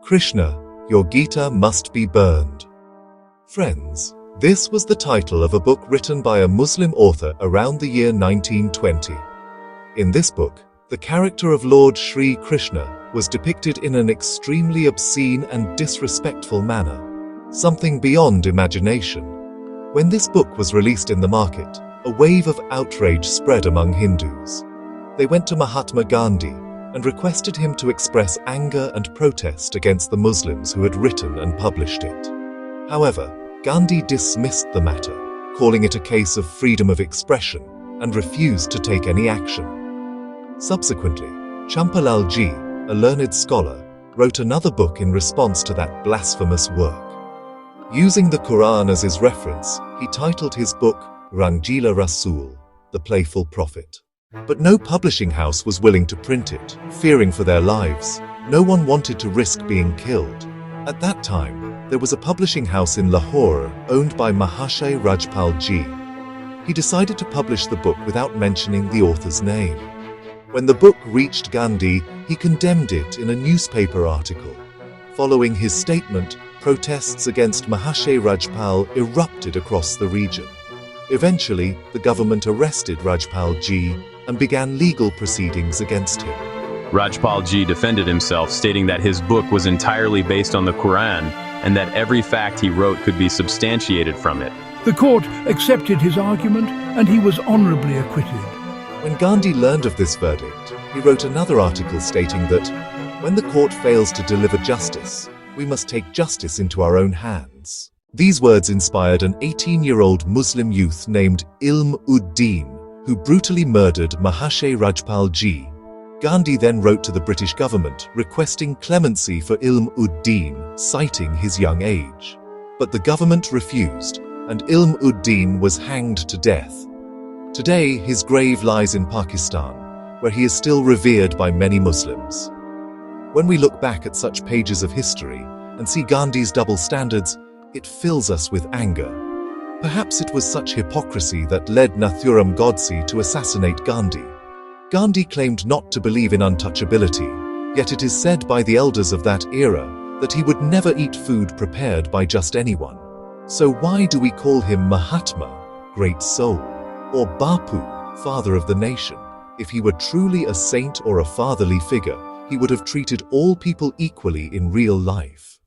Krishna, your Gita must be burned. Friends, this was the title of a book written by a Muslim author around the year 1920. In this book, the character of Lord Sri Krishna was depicted in an extremely obscene and disrespectful manner, something beyond imagination. When this book was released in the market, a wave of outrage spread among Hindus. They went to Mahatma Gandhi and requested him to express anger and protest against the Muslims who had written and published it. However, Gandhi dismissed the matter, calling it a case of freedom of expression, and refused to take any action. Subsequently, Champa Lal ji, a learned scholar, wrote another book in response to that blasphemous work. Using the Quran as his reference, he titled his book Rangeela Rasool, the Playful Prophet. But no publishing house was willing to print it, fearing for their lives. No one wanted to risk being killed. At that time, there was a publishing house in Lahore owned by Mahashay Rajpal ji. He decided to publish the book without mentioning the author's name. When the book reached Gandhi, he condemned it in a newspaper article. Following his statement, protests against Mahashay Rajpal erupted across the region. Eventually, the government arrested Rajpal ji and began legal proceedings against him. Rajpal ji defended himself, stating that his book was entirely based on the Quran and that every fact he wrote could be substantiated from it. The court accepted his argument and he was honorably acquitted. When Gandhi learned of this verdict, he wrote another article stating that when the court fails to deliver justice, we must take justice into our own hands. These words inspired an 18-year-old Muslim youth named Ilm-ud-din, who brutally murdered Mahashay Rajpal ji. Gandhi then wrote to the British government requesting clemency for Ilm-ud-din, citing his young age. But the government refused, and Ilm-ud-din was hanged to death. Today, his grave lies in Pakistan, where he is still revered by many Muslims. When we look back at such pages of history and see Gandhi's double standards, it fills us with anger. Perhaps it was such hypocrisy that led Nathuram Godse to assassinate Gandhi. Gandhi claimed not to believe in untouchability, yet it is said by the elders of that era that he would never eat food prepared by just anyone. So why do we call him Mahatma, great soul, or Bapu, father of the nation? If he were truly a saint or a fatherly figure, he would have treated all people equally in real life.